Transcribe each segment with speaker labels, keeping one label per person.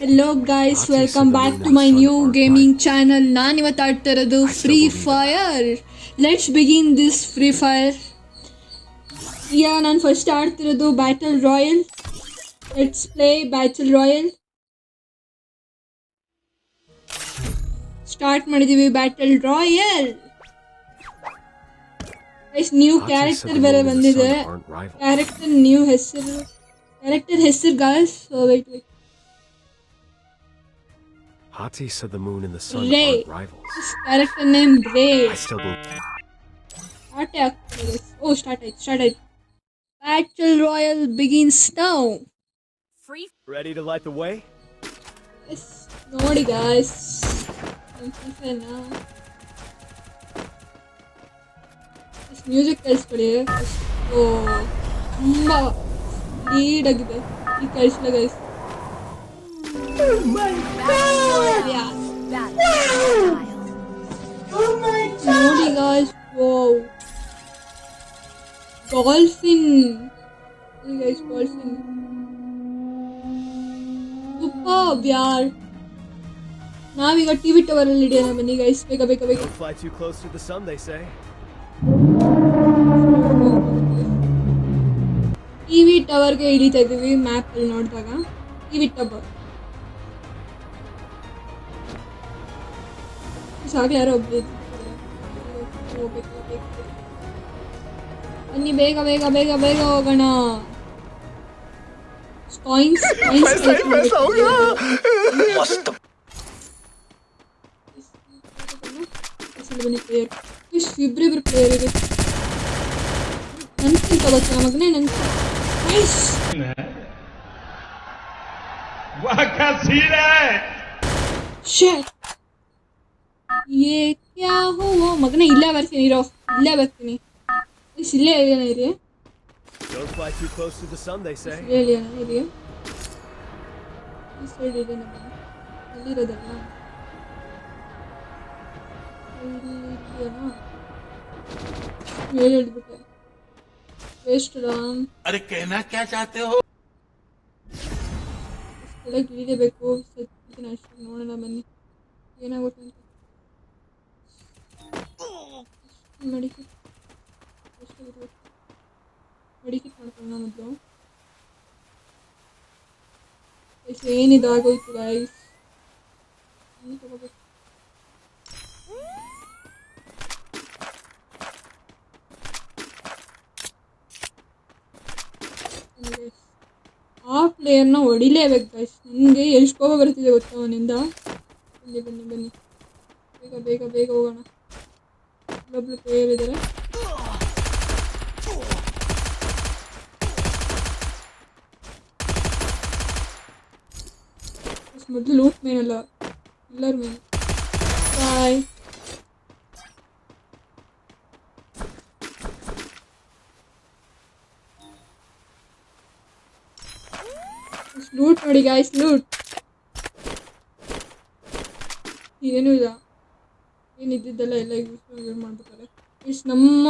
Speaker 1: Hello guys, welcome back to my new gaming channel. ನಾನು ಇವತ್ತು ಆಡ್ತಾ ಇರೋದು free fire. Let's begin this free fire. ನಾನು first ಆಡ್ತಿರೋದು battle royale. Let's play battle royale. Start ಮಾಡಿದೀವಿ battle royale. New character ಬೇರೆ ಬಂದಿದೆ. Character new ಹೆಸರು, ಕ್ಯಾರೆಕ್ಟರ್ ಹೆಸರು guys. Wait
Speaker 2: Hati said the moon and the sun
Speaker 1: Ray.
Speaker 2: aren't rivals.
Speaker 1: This character name Ray.
Speaker 2: I still believe.
Speaker 1: Start it. Battle Royale begins now.
Speaker 3: Free.
Speaker 2: Ready to light the way?
Speaker 1: Yes, ನೋಡಿ guys. Music ಕೇಳಿಸ್ಕೊಳ್ಳಿ. ತುಂಬ lead ಆಗಿದೆ ಈ ಕೇಳಿಸ್ಲ guys. ನೋಡಿ guys, dolphin guys, dolphin super ಯಾರ್. ನಾವೀಗ TV tower ಅಲ್ಲಿ ಹಿಡಿಯೋಣ ಬನ್ನಿ ಗೈಸ್, ಬೇಗ.
Speaker 2: Don't fly too close to the sun, they say.
Speaker 1: TV ಟವರ್ಗೆ ಹಿಡಿತಾ ಇದೀವಿ ಮ್ಯಾಪ್ ಅಲ್ಲಿ ನೋಡಿದಾಗ. ಟಿವಿ ಟವರ್ ಸಾಗಲಿ, ಯಾರೋ ಒಬ್ರು ಬನ್ನಿ, ಬೇಗ ಹೋಗೋಣ. ಕಾಯಿನ್ಸ್ ಬನ್ನಿ. ಪ್ಲೇಯರ್ ಇಬ್ರಿಬ್ರು ಪ್ಲೇಯರ್ ಇದೆ. ನನ್ಕಿಂತ ಗೊತ್ತಿಲ್ಲ ಮಗನೇ, ಮಗನೇ ಇಲ್ಲೇ ಬರ್ತೀನಿ ಇರೋ, ಇಲ್ಲೇ ಬರ್ತೀನಿ. ಇಲ್ಲೇ ಇರಿ,
Speaker 2: Don't fly too close to the sun, they say.
Speaker 1: ಇರಿ. ಈ ಸೈಡ್ ಇದೆ ಅಲ್ಲಿರೋದಲ್ಲ, ಹೇಳ್ಬಿಟ್ಟೆ ವೇಸ್ಟ್.
Speaker 4: अरे कहना क्या चाहते हो?
Speaker 1: ಇಳಿಲೇಬೇಕು. ಅಷ್ಟು ನೋಡೋಣ ಬನ್ನಿ ಏನಾಗುತ್ತೆ ಅಂತ. ಮೆಡಿಕಿಟ್ ಮಾಡ್ಕೊಳ್ಳೋಣ ಮೊದಲು. ಏನಿದು ಆಗೋಯ್ತು ಗೈಸ್, ತಗೋಬೇಕು. ಆ ಪ್ಲೇಯರ್ನ ಹೊಡಿಲೇಬೇಕು ಗೈಸ್. ನನಗೆ ಎಷ್ಟು ಕೋಪ ಬರ್ತಿದೆ ಗೊತ್ತಾ ಅವನಿಂದ. ಬನ್ನಿ ಬೇಗ ಹೋಗೋಣ. ಇಲ್ಲೊಬ್ರು ಪ್ಲೇಯರ್ ಇದ್ದಾರೆ. ಮೊದಲು ಲೂಟ್ ಮೇನ್ ಅಲ್ಲ, ಎಲ್ಲರ ಮೇನ್. ಬಾಯ್. ಲೂಟ್ ನೋಡಿ ಗಾಯ್ಸ್, ಲೂಟ್ ಏನೂ ಇಲ್ಲ. ಏನಿದ್ದೆಲ್ಲ ಎಲ್ಲ ಯೂಸ್ ಮಾಡ್ಬೇಕಾರೆ ಇಷ್ಟು ನಮ್ಮ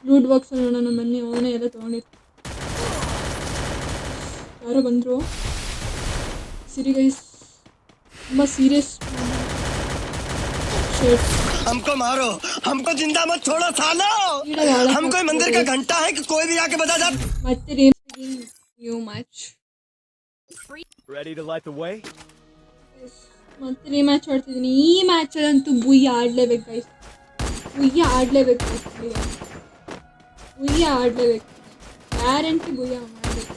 Speaker 1: ಲೂಟ್ ಬಾಕ್ಸ್ ನೋಡೋಣ ಬನ್ನಿ. ಅವನೇ ಎಲ್ಲ ತೊಗೊಂಡಿರ್ತಾರೆ. ಯಾರೋ ಬಂದರು ಸಿರಿ ಗೈಸ್, ತುಂಬ ಸೀರಿಯಸ್.
Speaker 4: हमको मारो, हमको जिंदा मत छोड़ो सालो. हम कोई मंदिर का घंटा है कि कोई भी आके बता जा.
Speaker 1: ಮತ್ತೆ new match.
Speaker 2: Ready to light the way?
Speaker 1: ಮತ್ತೆ ರೀಮ್ಯಾಚ್ ಆಡ್ತಿದ್ದೀನಿ. ಈ ಮ್ಯಾಚಲ್ಲಂತೂ ಬುಯ್ಯ ಆಡಲೇಬೇಕು ಗೈಸ್, ಬುಯ್ಯ ಆಡಲೇಬೇಕು. ಗ್ಯಾರಂಟಿ ಬುಯ್ಯ ಮಾಡಬೇಕು.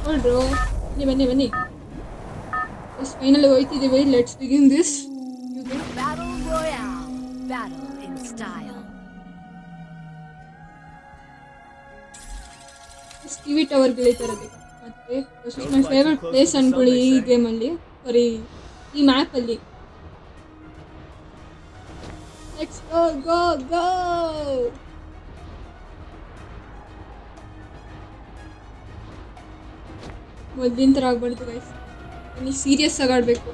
Speaker 1: ನೋಡ್ರು, ಬನ್ನಿ. ಫೈನಲ್ ಹೋಯ್ತಿದ್ದೀವಿ. Let's begin this
Speaker 3: Battle Royale. Battle in style.
Speaker 1: TV tower ಗೆಳಿತಾರದು. ಮತ್ತೆ ಮೈ ಫೇವ್ರೆಟ್ ಪ್ಲೇಸ್ ಅನ್ಕೊಳ್ಳಿ ಈ ಗೇಮಲ್ಲಿ, ಸಾರಿ ಈ ಮ್ಯಾಪಲ್ಲಿ. Let's go. ಮೊದಲಿನ ಥರ ಆಗ್ಬಾರ್ದು ಗೈಸ್, ಸೀರಿಯಸ್ ಆಗಿ ಆಡಬೇಕು.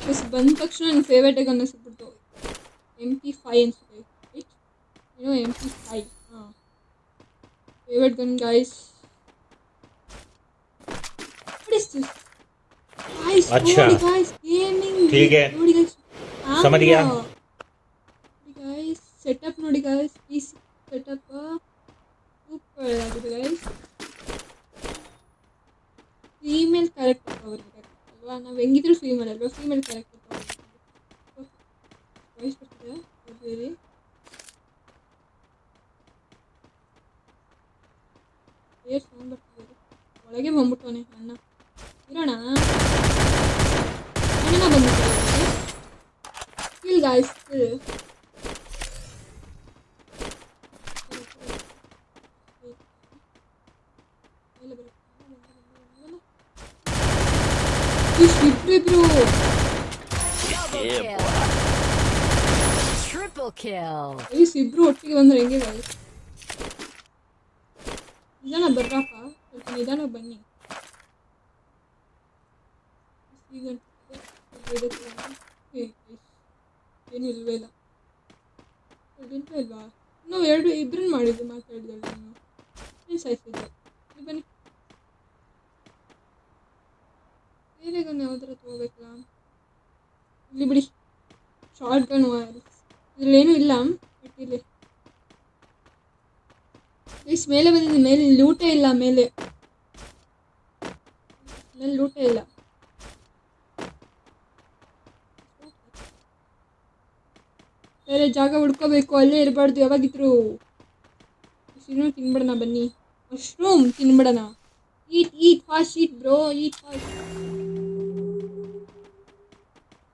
Speaker 1: ಬಸ್ ಬಂದ ತಕ್ಷಣ ನನ್ನ ಫೇವ್ರೇಟ್ ಆಗಿ ಅನ್ನಿಸ್ಬಿಡ್ತು MP5 ಅನ್ಸುತ್ತೆ ರೈಟ್ ಏನೋ MP5 ಹಾಂ favourite gun guys What is this? Guys,
Speaker 5: अच्छा
Speaker 1: guys, gaming.
Speaker 5: ठीक है
Speaker 1: नोड़ी guys,
Speaker 5: समझ गया
Speaker 1: guys, setup नोड़ी guys, PC setup super ಆಗಿದೆ guys. Female character ತಗೊಳ್ಳಿ ಅಲ್ವಾ ನಾವು ಹೆಂಗಿದ್ರು ಫೀಮೇಲ್ ಅಲ್ವಾ ಫೀಮೇಲ್ ಕ್ಯಾರೆಕ್ಟರ್ ತಗೊಳ್ಳಿ ವಾಯ್ಸ್ ಬರ್ತಿದೆ ಬರ್ಬೇಡಿ ಏರ್ ಸೌಂಡ್ ಬರ್ತಿದೆ ಒಳಗೆ ಬಂದ್ಬಿಟ್ಟವನೆ ಅಣ್ಣ ಇರೋಣ ಅಣ್ಣ ಬಂದ್ಬಿಟ್ಟು ಕಿಲ್ ಗಾಯ್ಸ್ ಇಬ್ರು
Speaker 3: Double kill. Triple kill.
Speaker 1: Guys ಇಬ್ರು ಒಟ್ಟಿಗೆ ಬಂದ್ರೆ ಹೆಂಗೆ ಗೈಸ್ ನಿಧಾನ ಬರ್ರಪ್ಪ ಸ್ವಲ್ಪ ನಿಧಾನ ಬನ್ನಿ ಏನು ಇಲ್ವೇ ಇಲ್ಲ ಇಲ್ವಾ ನಾವು ಇಬ್ಬರನ್ನ ಮಾಡಿದ್ವಿ ಮಾತಾಡಿದಳು ನಾನು ಏನು ಸಾಯಿಸಿದ್ದೆ ಇಲ್ಲಿ ಬನ್ನಿ ಬೇರೆ ಗನ್ ಯಾವ್ದಾರ ತೊಗೋಬೇಕಲ್ಲ ಇಲ್ಲಿ ಬಿಡಿ ಶಾರ್ಟ್ ಗನ್ ಇದ್ರಲ್ಲಿ ಏನೂ ಇಲ್ಲ ಬಟ್ ಇಲ್ಲಿ ಇಷ್ಟು ಮೇಲೆ ಬಂದಿದ್ದೀನಿ ಮೇಲೆ ಲೂಟೇ ಇಲ್ಲ ಮೇಲೆ ಲೂಟೇ ಇಲ್ಲ ಬೇರೆ ಜಾಗ ಹುಡ್ಕೋಬೇಕು ಅಲ್ಲೇ ಇರಬಾರ್ದು ಯಾವಾಗಿದ್ರು ಮಶ್ರೂಮ್ ತಿನ್ಬಿಡೋಣ ಬನ್ನಿ ಮಶ್ರೂಮ್ ತಿನ್ಬಿಡೋಣ ಈಟ್ ಫಾಸ್ಟ್ ಈಟ್ ಬ್ರೋ ಈಟ್ ಫಾಸ್ಟ್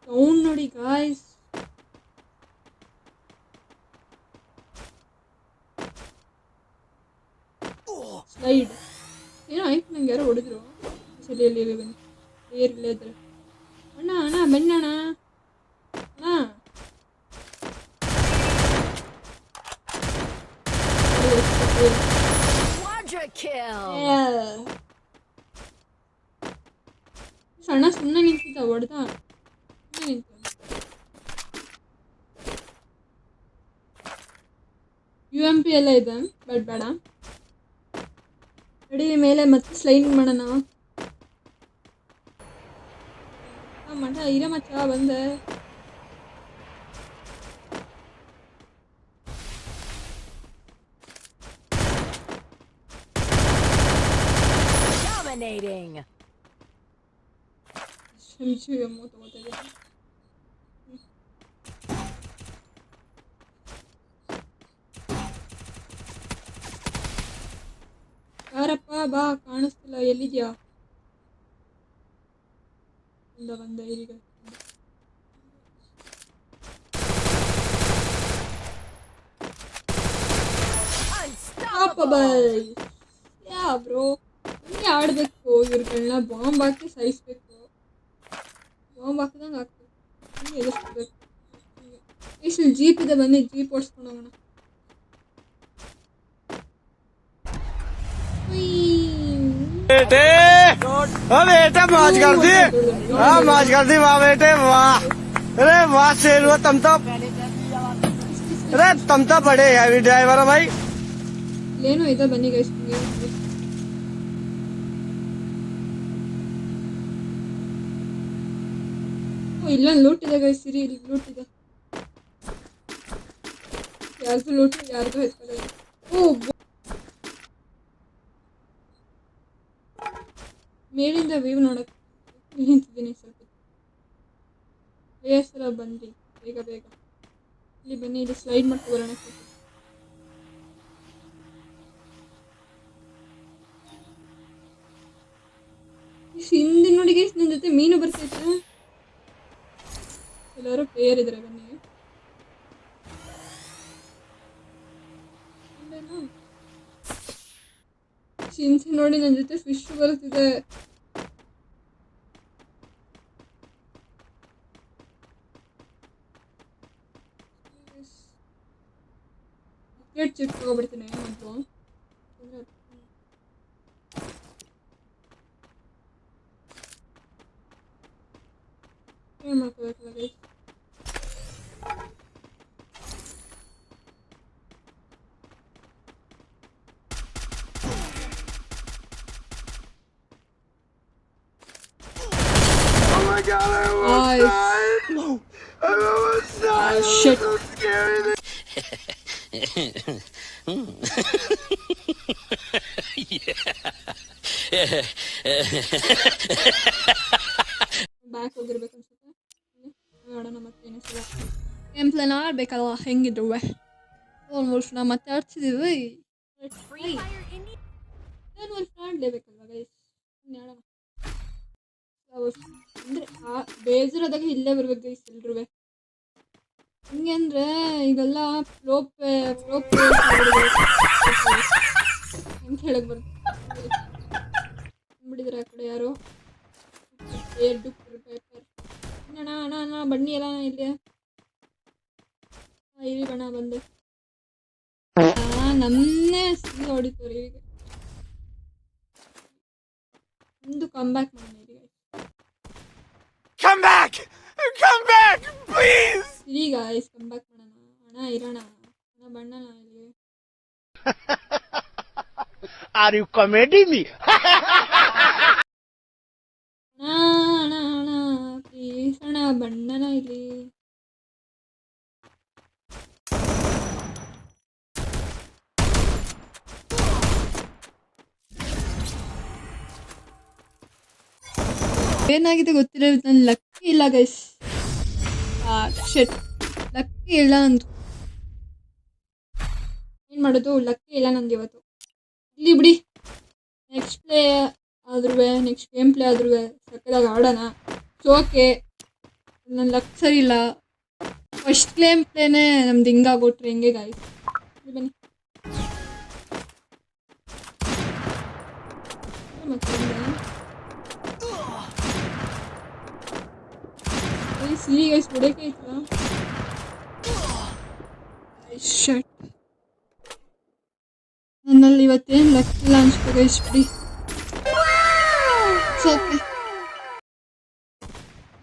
Speaker 1: ಸೌಂಡ್ ನೋಡಿ ಗಾಯ್ಸ್ ಸ್ಲೈಡ್ ಏನೋ ಆಯ್ತು ನಂಗೆ ಯಾರೋ ಹೊಡೆದ್ರು ಸರಿ ಅಲ್ಲಿ ಬನ್ನಿ ಏರ್ ಇಲ್ಲೇ ಇದ್ರೆ ಅಣ್ಣ ಅಣ್ಣ ಬನ್ನಿ ಅಣ್ಣ ಅಣ್ಣ
Speaker 3: Quadra kill.
Speaker 1: ಸಣ್ಣ ಸುಮ್ಮನೆ ನಿಂತಿದ್ದ ಹೊಡೆದ ಸುಮ್ಮನೆ ನಿಂತ UMP ಎಲ್ಲ ಇದೆ ಬಟ್ ಬೇಡ ರೆಡಿ ಮೇಲೆ ಮತ್ತೆ ಸ್ಲೈಡ್ ಮಾಡೋಣ ಮಠ ಇರ ಮಚ್ಚ ಬಂದೆ
Speaker 3: Dominating.
Speaker 1: ಕ್ಷಮಿಸಿ ಅಮ್ಮ ತಗೋತಾ ಇದ್ದೀನಿ ಯಾರಪ್ಪ ಬಾ ಕಾಣಿಸ್ತಿಲ್ಲ ಎಲ್ಲಿದ್ಯಾ ಬಂದೆ ಈಗ
Speaker 3: Unstoppable.
Speaker 1: ಯಾ ಬ್ರೋ ಹಿಂಗೆ ಆಡಬೇಕು ಇವ್ರುಗಳನ್ನ ಬಾಂಬ್ ಹಾಕಿ ಸಾಯಿಸ್ಬೇಕು ಬಾಂಬ್ ಹಾಕಿದಂಗೆ ಹಾಕ್ಬೇಕು ಹಿಂಗೆ ಎದುರಿಸ್ಬೇಕು ಎಷ್ಟು ಜೀಪ್ ಇದೆ ಬನ್ನಿ ಜೀಪ್ ಓಡಿಸ್ಕೊಂಡು ಹೋಗೋಣ
Speaker 4: बेटे बेटे मौज कर दी हाँ मौज कर दी वाह बेटे वाह अरे वाह शेर हुआ तुम तो बड़े हैवी ड्राइवर हो भाई
Speaker 1: ಇಲ್ಲೇನೋ ಇದೆ ಬನ್ನಿ ಗೈಸ್ ಇಲ್ಲೊಂದು ಲೂಟ್ ಇದೆ ಗೈಸ್ ಸಿರಿ ಇಲ್ಲಿ ಲೂಟ್ ಇದೆ ಯಾರ್ದು ಲೂಟ್ ಯಾರ್ದು ಹೆಸರು ಓ ಮೇಲಿಂದ ವ್ಯೂ ನೋಡಕ್ಕೆ ನಿಂತಿದ್ದೀನಿ ಸ್ವಲ್ಪ ಬೇಸರ ಬಂದ್ರಿ ಬೇಗ ಬೇಗ ಇಲ್ಲಿ ಬನ್ನಿ ಇಲ್ಲಿ ಸ್ಲೈಡ್ ಮಾಡ್ಕೊ ಬರೋಣ ಹಿಂದೆ ನೋಡಿ ಗೈಸ್ ನನ್ನ ಜೊತೆ ಮೀನು ಬರ್ತೈತೆ ಎಲ್ಲರೂ ಪ್ಲೇಯರ್ ಇದ್ದಾರೆ ಬನ್ನಿ ಚಿಂತೆ ನೋಡಿ ನನ್ನ ಜೊತೆ ಫಿಶ್ ಬರ್ತಿದೆ ಅಪ್ಡೇಟ್ ಚಿಪ್ ತಗೊಬಿಡ್ತೀನಿ ಮೊದಲು ಏನ್ ಮಾಡ್ಕೋಬೇಕಲ್ಲ guys.
Speaker 4: Oh my god, I almost died. I almost died.
Speaker 1: Shit.
Speaker 4: So scary.
Speaker 1: Back ಹೋಗಿರ್ಬೇಕು ಅನ್ಸುತ್ತೆ. ನೋಡೋಣ ಮತ್ತೆ ಏನಿಸಲ್ಲ. ಗೇಮ್ ಪ್ಲೇನ್ ಆಡ್ಬೇಕಲ್ಲ ಹೆಂಗಿದ್ರುವೆ. ಆಲ್ಮೋಸ್ಟ್ ನಾವು ಮತ್ತೆ ಆಡ್ತಿದ್ದೀವಿ.
Speaker 3: Free Fire India.
Speaker 1: ಆಲ್ಮೋಸ್ಟ್ ಆಡಲೇಬೇಕಲ್ವ ಗೈಸ್. ಆಡೋಣ. ಅಂದರೆ ಬೇಜಾರಾದಾಗ ಇಲ್ಲೇ ಬರ್ಬೇಕು ಗೈಸ್ ಎಲ್ರೂ. ಹೆಂಗೆ ಅಂದರೆ ಈಗೆಲ್ಲ ಫ್ಲೋಪೆ ಹೆಂಗೆ ಹೇಳಕ್ಕೆ ಬರ್ತದೆ ಬಿಡಿದ್ರೆ ಆ ಕಡೆ ಯಾರೋ ಪೇಪರ್ ಅಣ್ಣ ಅಣ್ಣ ಅಣ್ಣ ಬನ್ನಿ ಎಲ್ಲ ಇಲ್ಲಿ ಇಲ್ಲಿ ಬಣ್ಣ ಬಂದೆ ನನ್ನೇ ಸಿಗಿ ಹೊಡಿತಾರೆ ಈಗ ಒಂದು ಕಮ್ ಬ್ಯಾಕ್ ಮಾಡೋಣ ಈಗ
Speaker 4: Come back, please.
Speaker 1: ಸರಿ ಗಾಯ್ಸ್ ಕಮ್ ಬ್ಯಾಕ್ ಮಾಡೋಣ ಅಣ್ಣ ಇರೋಣ ಅಣ್ಣ ಬಣ್ಣನ ಇಲ್ಲಿ
Speaker 4: Are you comedy me?
Speaker 1: ಅಣ್ಣ ಪ್ಲೀಸ್ ಅಣ್ಣ ಬಣ್ಣನ ಇಲ್ಲಿ ಏನಾಗಿದೆ ಗೊತ್ತಿಲ್ಲ ನನ್ನ ಲಕ್ಕಿ ಇಲ್ಲ ಗೈಸ್ ಶೆಟ್ ಲಕ್ಕಿ ಇಲ್ಲ ಅಂತು ಏನು ಮಾಡೋದು ಲಕ್ಕಿ ಇಲ್ಲ ನಂದು ಇವತ್ತು ಇಲ್ಲಿ ಬಿಡಿ ನೆಕ್ಸ್ಟ್ ಪ್ಲೇ ಆದ್ರೂ ನೆಕ್ಸ್ಟ್ ಗೇಮ್ ಪ್ಲೇ ಆದ್ರೂ ಸಕ್ಕದಾಗ ಆಡೋಣ ಓಕೆ ನನ್ನ ಲಕ್ ಸರಿ ಇಲ್ಲ ಫಸ್ಟ್ ಗೇಮ್ ಪ್ಲೇನೇ ನಮ್ದು ಹಿಂಗಾಗೋಟ್ರಿ ಹೆಂಗೆ ಗಾಯ್ಸ್ ಬನ್ನಿ ಮತ್ತೆ ಸಿರಿ ಗೈಸ್ ಹೊಡೆಯಕ್ಕೆ ಐತಲ್ಲ ಶಟ್ ನನ್ನಲ್ಲಿ ಇವತ್ತೇನು ಲಕ್ಕಿಲ್ಲ ಅನ್ಸ್ಬೇಕು ಗೈಸ್ ಬಿಡಿ ಓಕೆ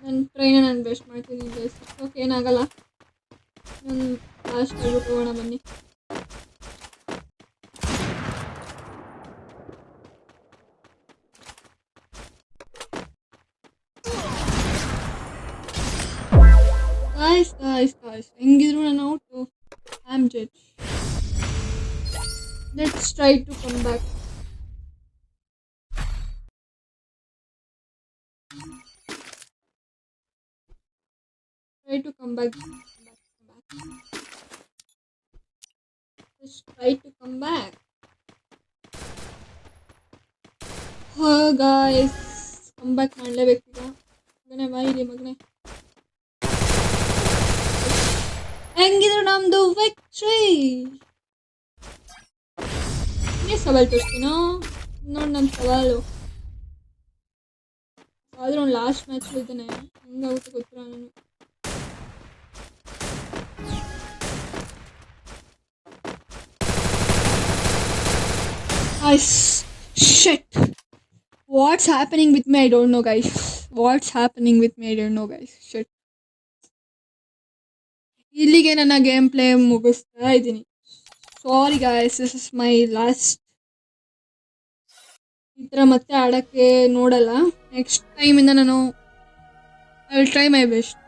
Speaker 1: ನನ್ನ ಟ್ರೈನ ನಾನು ಬೆಸ್ಟ್ ಮಾಡ್ತೀನಿ ಗೈಸ್ ಓಕೆ ಏನಾಗಲ್ಲ ನಾನು ಲಾಸ್ಟ್ ಆಗ್ಬಿಟ್ಟು ಹೋಗೋಣ ಬನ್ನಿ guys ಹೆಂಗಿದ್ರು ನಾನು out I am judge let's try to come back let's try to come back guys come back ಮಾಡಲೇಬೇಕೀಗ ಮಗನೇ ಬಾಯಿಲಿ ಮಗನೇ ಹೆಂಗಿದ್ರು ನಮ್ದು ವಿಕ್ಟ್ರಿ ಈ ಸವಾಲು ತೋರಿಸ್ತೀನೋ ನೋಡಿ ನಮ್ಮ ಸವಾಲು ಆದರೂ ಒಂದು ಲಾಸ್ಟ್ ಮ್ಯಾಚ್ ಇದ್ದಾನೆ ಹೆಂಗಾಗುತ್ತೆ ಗೊತ್ತಿಲ್ಲ ನಾನು shit what's happening with me I don't know guys shit ಇಲ್ಲಿಗೆ ನನ್ನ ಗೇಮ್ ಪ್ಲೇ ಮುಗಿಸ್ತಾ ಇದ್ದೀನಿ sorry guys this is my last ಈ ಥರ ಮತ್ತೆ ಆಡೋಕ್ಕೆ ನೋಡಲ್ಲ ನೆಕ್ಸ್ಟ್ ಟೈಮಿಂದ ನಾನು I will try my best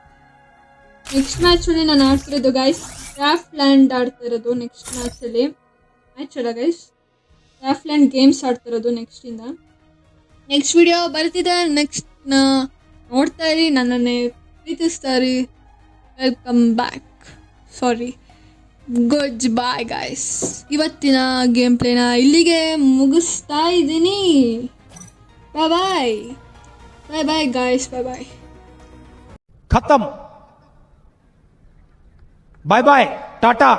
Speaker 1: next ಮ್ಯಾಚಲ್ಲಿ ನಾನು ಆಡ್ತಿರೋದು ಗೈಸ್ ಕ್ರಾಫ್ಟ್ ಲ್ಯಾಂಡ್ ಆಡ್ತಾ ಇರೋದು ನೆಕ್ಸ್ಟ್ ಮ್ಯಾಚಲ್ಲಿ ಮ್ಯಾಚ್ ಅಲ್ಲ ಗೈಸ್ ಕ್ರಾಫ್ಟ್ ಲ್ಯಾಂಡ್ ಗೇಮ್ಸ್ ಆಡ್ತಿರೋದು ನೆಕ್ಸ್ಟ್ ವಿಡಿಯೋ ಬರ್ತಿದೆ ನೆಕ್ಸ್ಟ್ ನೋಡ್ತಾ ಇರಿ ನನ್ನನ್ನೇ ಪ್ರೀತಿಸ್ತಾ ಇರಿ welcome back sorry goodbye guys ಇವತ್ತಿನ ಗೇಮ್ ಪ್ಲೇನ ಇಲ್ಲಿಗೆ ಮುಗಿಸ್ತಾ ಇದ್ದೀನಿ ಬಾಯ್ ಬಾಯ್ ಗಾಯ್ಸ್ ಬಾಯ್
Speaker 5: खत्म बाय बाय टाटा